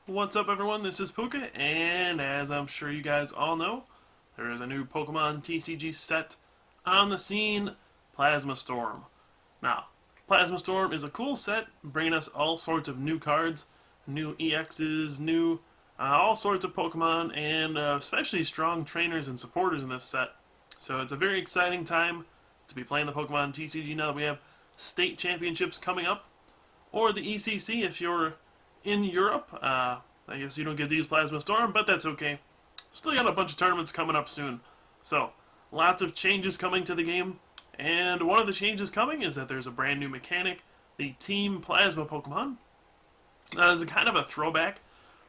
What's up, everyone? This is Pooka, and as I'm sure you guys all know, there is a new Pokemon TCG set on the scene, Plasma Storm. Now, Plasma Storm is a cool set, bringing us all sorts of new cards, new EXs, new all sorts of Pokemon, and especially strong trainers and supporters in this set. So it's a very exciting time to be playing the Pokemon TCG now that we have state championships coming up, or the ECC if you're in Europe. I guess you don't get to use Plasma Storm, but that's okay. Still got a bunch of tournaments coming up soon. So, lots of changes coming to the game. And one of the changes coming is that there's a brand new mechanic, the Team Plasma Pokemon. That is kind of a throwback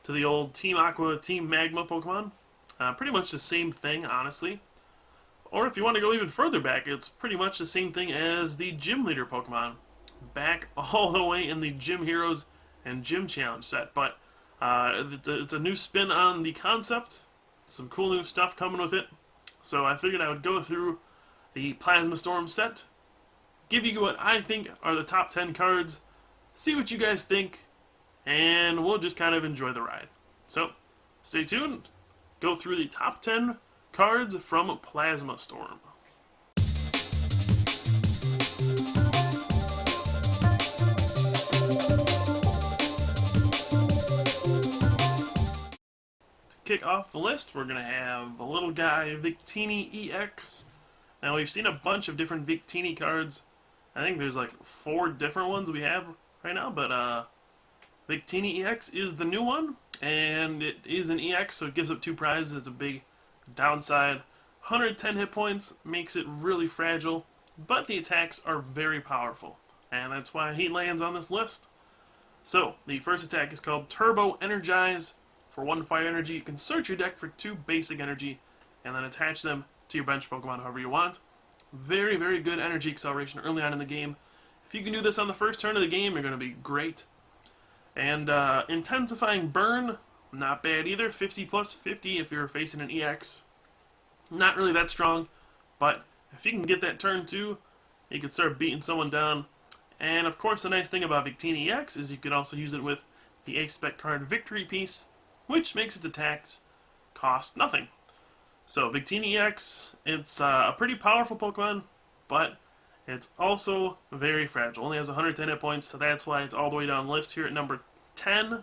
to the old Team Aqua, Team Magma Pokemon. Pretty much the same thing, honestly. Or if you want to go even further back, it's pretty much the same thing as the Gym Leader Pokemon. Back all the way in the Gym Heroes and Gym Challenge set. But it's a new spin on the concept. Some cool new stuff coming with it. So I figured I would go through the Plasma Storm set, give you what I think are the top 10 cards, see what you guys think, and we'll just kind of enjoy the ride. So, stay tuned. Go through the top 10 cards from Plasma Storm. Kick off the list, we're going to have a little guy, Victini EX. Now, we've seen a bunch of different Victini cards. I think there's like 4 different ones we have right now, but Victini EX is the new one, and it is an EX, so it gives up 2 prizes. It's a big downside. 110 hit points makes it really fragile, but the attacks are very powerful, and that's why he lands on this list. So, the first attack is called Turbo Energize. For 1 fire energy, you can search your deck for 2 basic energy, and then attach them to your bench Pokemon however you want. Very, very good energy acceleration early on in the game. If you can do this on the first turn of the game, you're going to be great. And Intensifying Burn, not bad either. 50 plus 50 if you're facing an EX. Not really that strong, but if you can get that turn 2, you can start beating someone down. And of course, the nice thing about Victini EX is you can also use it with the A-Spec card Victory Piece, which makes its attacks cost nothing. So Victini EX, it's a pretty powerful Pokemon, but it's also very fragile. Only has 110 hit points, so that's why it's all the way down the list here at number 10.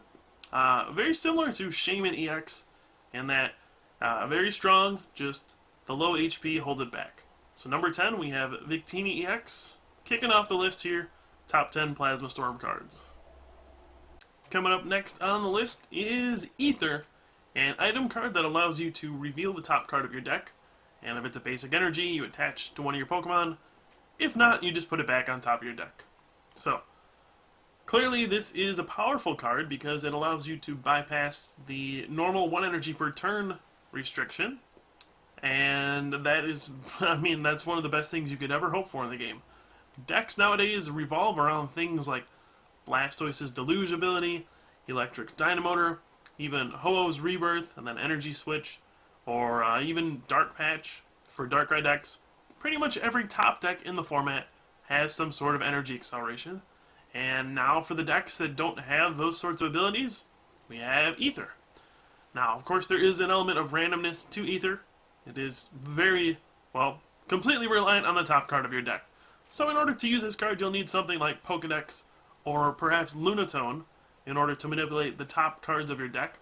Very similar to Shaman EX in that very strong, just the low HP holds it back. So number 10, we have Victini EX. Kicking off the list here, top 10 Plasma Storm cards. Coming up next on the list is Ether, an item card that allows you to reveal the top card of your deck, and if it's a basic energy, you attach to one of your Pokemon. If not, you just put it back on top of your deck. So, clearly this is a powerful card because it allows you to bypass the normal 1 energy per turn restriction, and that is, I mean, that's one of the best things you could ever hope for in the game. Decks nowadays revolve around things like Blastoise's Deluge ability, Electric Dynamotor, even Ho-Oh's Rebirth, and then Energy Switch, or even Dark Patch for Darkrai decks. Pretty much every top deck in the format has some sort of energy acceleration. And now for the decks that don't have those sorts of abilities, we have Ether. Now, of course, there is an element of randomness to Ether. It is very, well, completely reliant on the top card of your deck. So in order to use this card, you'll need something like Pokedex or perhaps Lunatone in order to manipulate the top cards of your deck.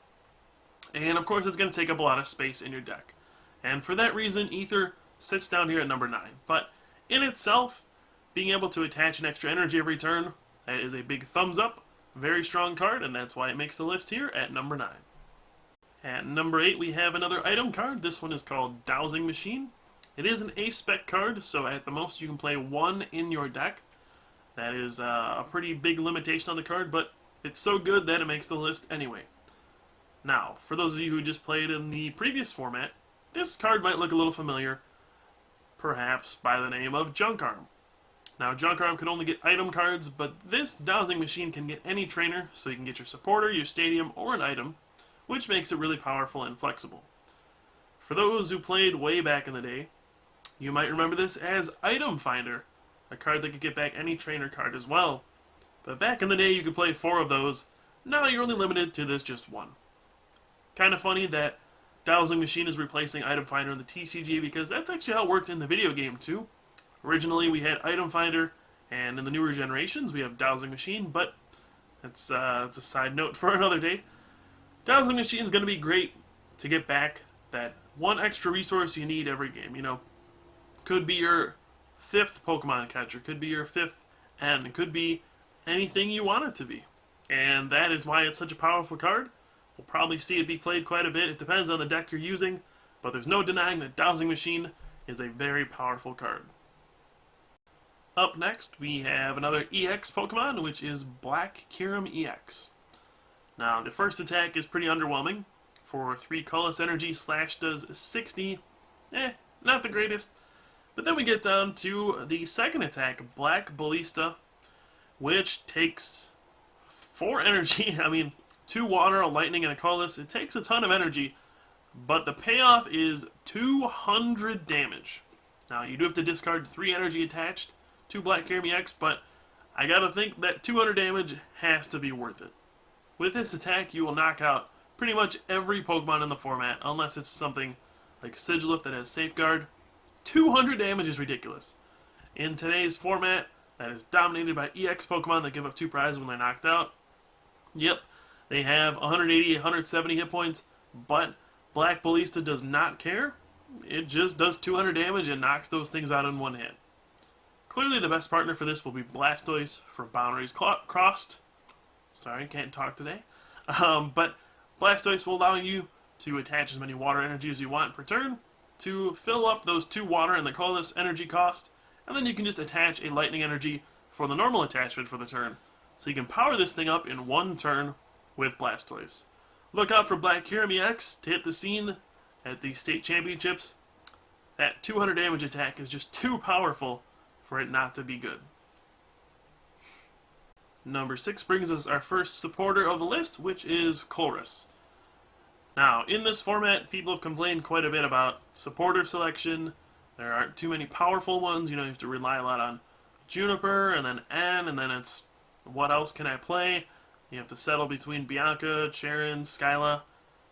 And of course, it's going to take up a lot of space in your deck. And for that reason, Ether sits down here at number 9. But in itself, being able to attach an extra energy every turn, that is a big thumbs up. Very strong card, and that's why it makes the list here at number 9. At number 8, we have another item card. This one is called Dowsing Machine. It is an A-Spec card, so at the most you can play 1 in your deck. That is a pretty big limitation on the card, but it's so good that it makes the list anyway. Now, for those of you who just played in the previous format, this card might look a little familiar, perhaps by the name of Junk Arm. Now, Junk Arm can only get item cards, but this Dowsing Machine can get any trainer, so you can get your supporter, your stadium, or an item, which makes it really powerful and flexible. For those who played way back in the day, you might remember this as Item Finder, a card that could get back any trainer card as well. But back in the day, you could play 4 of those, Now you're only limited to this just one. Kind of funny that Dowsing Machine is replacing Item Finder in the TCG because that's actually how it worked in the video game too. Originally we had Item Finder, and in the newer generations we have Dowsing Machine, but it's a side note for another day. Dowsing Machine is going to be great to get back that one extra resource you need every game. Could be your 5th Pokemon catcher, could be your 5th N, it could be anything you want it to be. And that is why it's such a powerful card. We'll probably see it be played quite a bit. It depends on the deck you're using, but there's no denying that Dowsing Machine is a very powerful card. Up next, we have another EX Pokemon, which is Black Kyurem EX. Now, the first attack is pretty underwhelming. For 3 colorless energy, Slash does 60. Not the greatest. But then we get down to the second attack, Black Balista, which takes 4 energy. 2 water, a lightning, and a colorless. It takes a ton of energy, but the payoff is 200 damage. Now, you do have to discard 3 energy attached to Black Kyurem EX, but I gotta think that 200 damage has to be worth it. With this attack, you will knock out pretty much every Pokemon in the format, unless it's something like Sigilyph that has Safeguard. 200 damage is ridiculous. In today's format, that is dominated by EX Pokemon that give up 2 prizes when they're knocked out. Yep, they have 180, 170 hit points, but Black Balista does not care. It just does 200 damage and knocks those things out in one hit. Clearly the best partner for this will be Blastoise for Boundaries Crossed. Sorry, can't talk today. But Blastoise will allow you to attach as many water energy as you want per turn to fill up those 2 water and the colorless energy cost, and then you can just attach a lightning energy for the normal attachment for the turn. So you can power this thing up in 1 turn with Blastoise. Look out for Black Kyurem EX to hit the scene at the state championships. That 200 damage attack is just too powerful for it not to be good. Number 6 brings us our first supporter of the list, which is Colress. Now, in this format, people have complained quite a bit about supporter selection. There aren't too many powerful ones. You have to rely a lot on Juniper, and then N, and then it's, what else can I play? You have to settle between Bianca, Sharon, Skyla.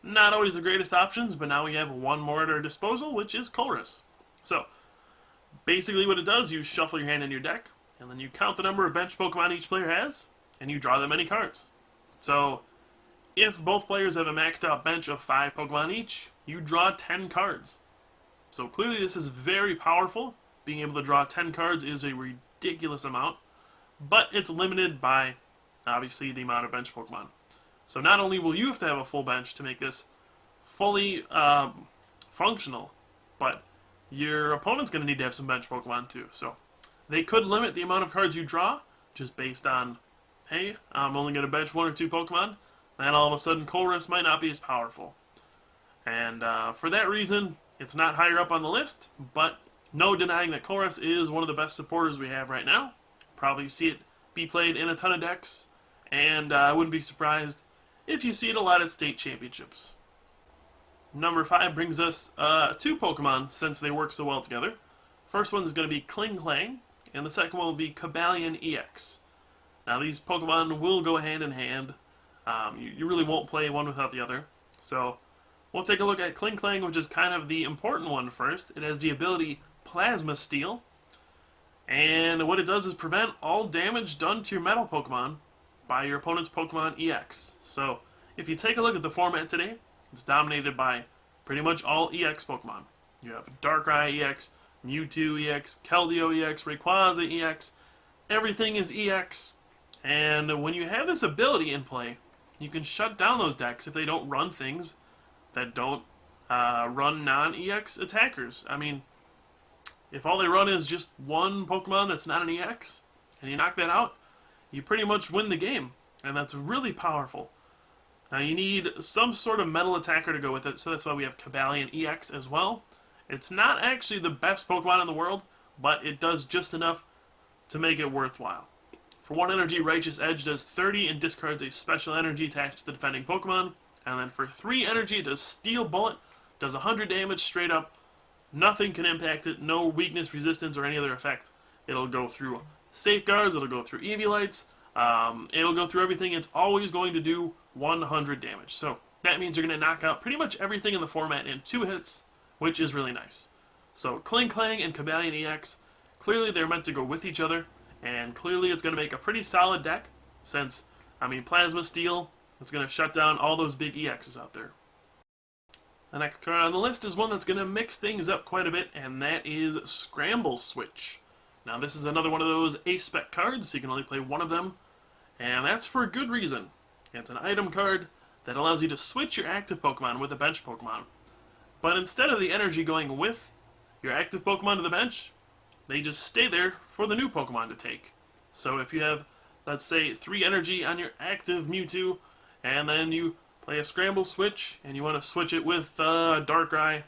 Not always the greatest options, but now we have 1 more at our disposal, which is Colress. So, basically what it does, you shuffle your hand in your deck, and then you count the number of bench Pokemon each player has, and you draw that many cards. So, if both players have a maxed out bench of 5 Pokemon each, you draw 10 cards. So clearly this is very powerful. Being able to draw 10 cards is a ridiculous amount, but it's limited by, obviously, the amount of bench Pokemon. So not only will you have to have a full bench to make this fully functional, but your opponent's going to need to have some bench Pokemon too. So they could limit the amount of cards you draw, just based on, hey, I'm only going to bench 1 or 2 Pokemon, then all of a sudden Colress might not be as powerful. And for that reason, it's not higher up on the list, but no denying that Colress is one of the best supporters we have right now. Probably see it be played in a ton of decks, and I wouldn't be surprised if you see it a lot at state championships. Number 5 brings us 2 Pokemon, since they work so well together. First one is going to be Klinklang, and the second one will be Cobalion EX. Now these Pokemon will go hand in hand. You really won't play one without the other. So we'll take a look at Klinklang, which is kind of the important one first. It has the ability Plasma Steel, and what it does is prevent all damage done to your metal Pokemon by your opponent's Pokemon EX. So if you take a look at the format today, it's dominated by pretty much all EX Pokemon. You have Darkrai EX, Mewtwo EX, Keldeo EX, Rayquaza EX. Everything is EX, and when you have this ability in play, you can shut down those decks if they don't run things that don't run non-EX attackers. If all they run is just 1 Pokemon that's not an EX, and you knock that out, you pretty much win the game, and that's really powerful. Now you need some sort of metal attacker to go with it, so that's why we have Cobalion EX as well. It's not actually the best Pokemon in the world, but it does just enough to make it worthwhile. For 1 energy, Righteous Edge does 30 and discards a special energy attached to the defending Pokemon. And then for 3 energy, it does Steel Bullet, does 100 damage straight up. Nothing can impact it, no weakness, resistance, or any other effect. It'll go through Safeguards, it'll go through Eviolites, It'll go through everything. It's always going to do 100 damage. So that means you're going to knock out pretty much everything in the format in 2 hits, which is really nice. So Kling Klang and Cobalion EX, clearly they're meant to go with each other, and clearly it's going to make a pretty solid deck, since, I mean, Plasma Steel, it's going to shut down all those big EXs out there. The next card on the list is one that's going to mix things up quite a bit, and that is Scramble Switch. Now this is another one of those A-Spec cards, so you can only play one of them, and that's for a good reason. It's an item card that allows you to switch your active Pokemon with a bench Pokemon. But instead of the energy going with your active Pokemon to the bench, they just stay there for the new Pokemon to take. So if you have, let's say, 3 energy on your active Mewtwo, and then you play a Scramble Switch, and you want to switch it with Darkrai,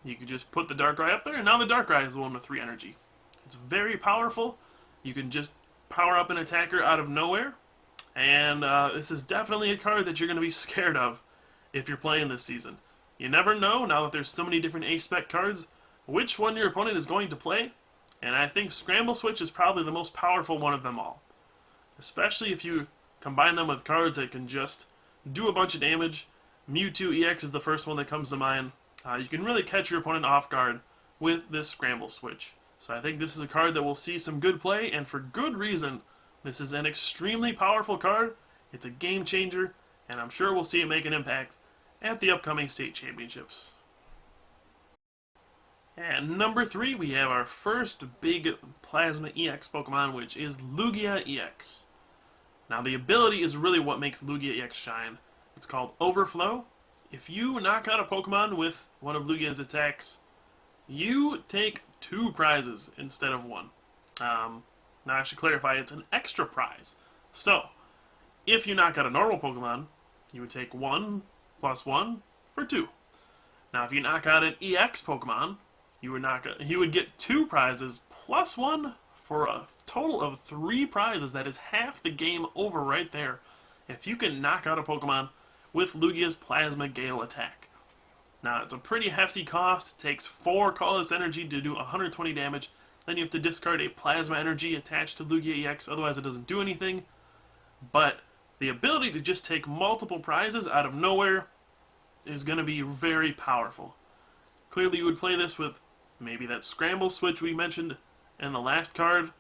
you can just put the Darkrai up there, and now the Darkrai is the one with 3 energy. It's very powerful. You can just power up an attacker out of nowhere, and this is definitely a card that you're going to be scared of if you're playing this season. You never know, now that there's so many different A-Spec cards, which one your opponent is going to play, and I think Scramble Switch is probably the most powerful one of them all. Especially if you combine them with cards that can just do a bunch of damage. Mewtwo EX is the first one that comes to mind. You can really catch your opponent off guard with this Scramble Switch. So I think this is a card that will see some good play, and for good reason. This is an extremely powerful card, it's a game changer, and I'm sure we'll see it make an impact at the upcoming state championships. At number 3, we have our first big Plasma EX Pokemon, which is Lugia EX. Now the ability is really what makes Lugia EX shine. It's called Overflow. If you knock out a Pokemon with one of Lugia's attacks, you take 2 prizes instead of 1. Now I should clarify, it's an extra prize. So, if you knock out a normal Pokemon, you would take 1 plus 1 for 2. Now if you knock out an EX Pokemon, you would get 2 prizes plus 1 for a total of 3 prizes. That is half the game over right there, if you can knock out a Pokemon with Lugia's Plasma Gale attack. Now it's a pretty hefty cost, it takes 4 colorless energy to do 120 damage, then you have to discard a Plasma Energy attached to Lugia EX, otherwise it doesn't do anything. But the ability to just take multiple prizes out of nowhere is going to be very powerful. Clearly you would play this with maybe that Scramble Switch we mentioned in the last card.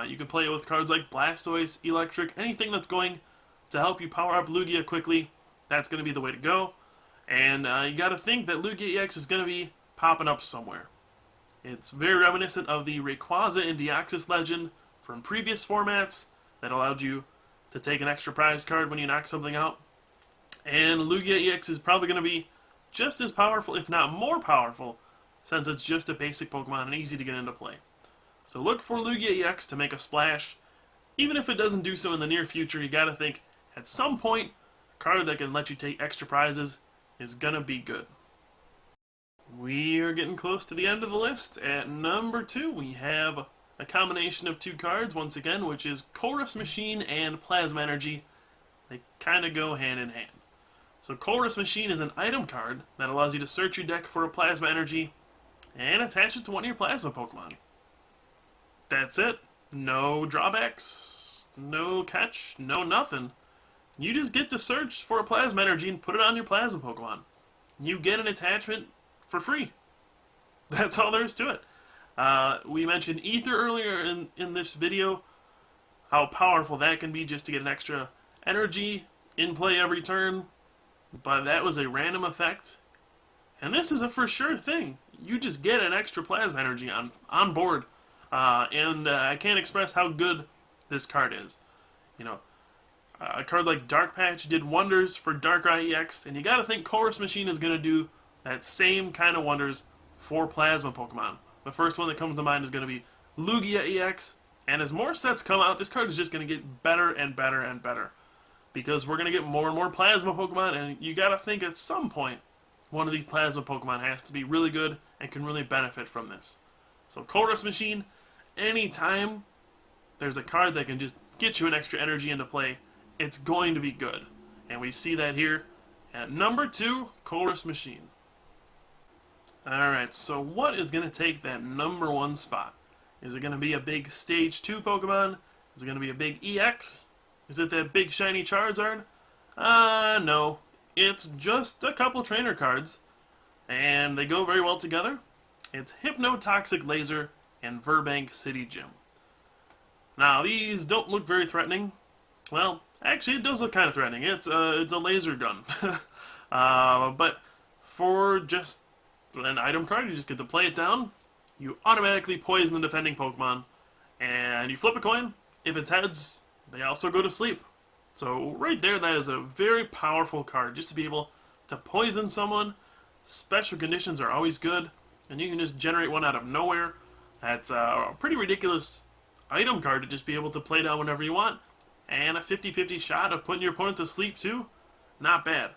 You can play it with cards like Blastoise, Electric, anything that's going to help you power up Lugia quickly. That's going to be the way to go. And you got to think that Lugia EX is going to be popping up somewhere. It's very reminiscent of the Rayquaza and Deoxys legend from previous formats that allowed you to take an extra prize card when you knock something out. And Lugia EX is probably going to be just as powerful, if not more powerful, since it's just a basic Pokemon and easy to get into play. So look for Lugia EX to make a splash. Even if it doesn't do so in the near future, you gotta think, at some point, a card that can let you take extra prizes is gonna be good. We are getting close to the end of the list. At number 2, we have a combination of 2 cards, once again, which is Chorus Machine and Plasma Energy. They kind of go hand in hand. So Chorus Machine is an item card that allows you to search your deck for a Plasma Energy and attach it to one of your Plasma Pokemon. That's it. No drawbacks, no catch, no nothing. You just get to search for a Plasma Energy and put it on your Plasma Pokemon. You get an attachment for free. That's all there is to it. We mentioned Ether earlier in this video, how powerful that can be just to get an extra energy in play every turn, but that was a random effect. And this is a for sure thing. You just get an extra Plasma Energy on board, and I can't express how good this card is. You know, a card like Dark Patch did wonders for Darkrai EX, and you gotta think Chorus Machine is gonna do that same kind of wonders for Plasma Pokemon. The first one that comes to mind is going to be Lugia EX, and as more sets come out, this card is just going to get better and better and better. Because we're going to get more and more Plasma Pokemon, and you gotta think at some point, one of these Plasma Pokemon has to be really good and can really benefit from this. So Chorus Machine, anytime there's a card that can just get you an extra energy into play, it's going to be good. And we see that here at number 2, Chorus Machine. Alright, so what is going to take that number 1 spot? Is it going to be a big Stage 2 Pokemon? Is it going to be a big EX? Is it that big shiny Charizard? No. It's just a couple trainer cards, and they go very well together. It's Hypnotoxic Laser and Burbank City Gym. Now, these don't look very threatening. Well, actually, it does look kind of threatening. It's a laser gun. But for just an item card, you just get to play it down. You automatically poison the defending Pokemon, and you flip a coin. If it's heads, they also go to sleep. So right there, that is a very powerful card, just to be able to poison someone. Special conditions are always good, and you can just generate one out of nowhere. That's a pretty ridiculous item card to just be able to play down whenever you want. And a 50-50 shot of putting your opponent to sleep too. Not bad.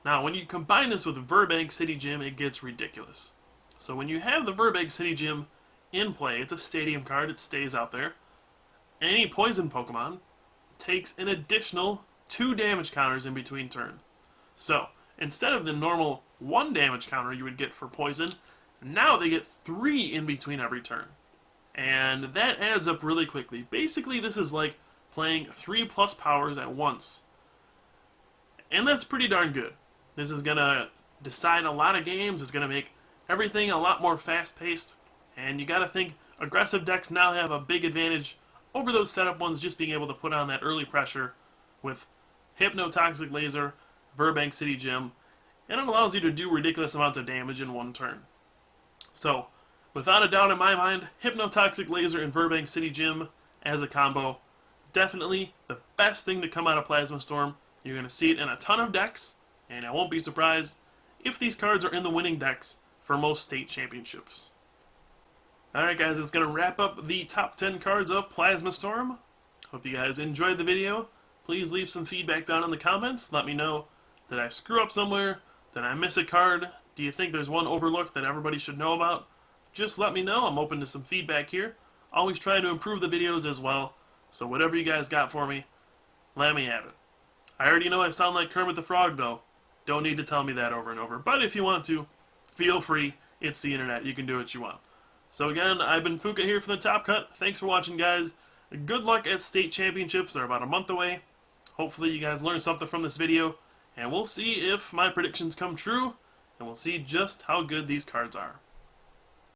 Now, when you combine this with Burbank City Gym, it gets ridiculous. So when you have the Burbank City Gym in play, it's a stadium card, it stays out there. Any poison Pokemon takes an additional 2 damage counters in between turn. So, instead of the normal 1 damage counter you would get for poison, now they get 3 in between every turn. And that adds up really quickly. Basically, this is like playing 3+ powers at once. And that's pretty darn good. This is going to decide a lot of games, it's going to make everything a lot more fast-paced, and you got to think aggressive decks now have a big advantage over those setup ones, just being able to put on that early pressure with Hypnotoxic Laser, Burbank City Gym, and it allows you to do ridiculous amounts of damage in one turn. So, without a doubt in my mind, Hypnotoxic Laser and Burbank City Gym as a combo, definitely the best thing to come out of Plasma Storm. You're going to see it in a ton of decks, and I won't be surprised if these cards are in the winning decks for most state championships. Alright guys, it's going to wrap up the top 10 cards of Plasma Storm. Hope you guys enjoyed the video. Please leave some feedback down in the comments. Let me know, did I screw up somewhere? Did I miss a card? Do you think there's one overlooked that everybody should know about? Just let me know. I'm open to some feedback here. Always try to improve the videos as well. So whatever you guys got for me, let me have it. I already know I sound like Kermit the Frog though. Don't need to tell me that over and over. But if you want to, feel free. It's the internet. You can do what you want. So again, I've been Pooka here for the Top Cut. Thanks for watching, guys. Good luck at state championships. They're about a month away. Hopefully you guys learned something from this video. And we'll see if my predictions come true. And we'll see just how good these cards are.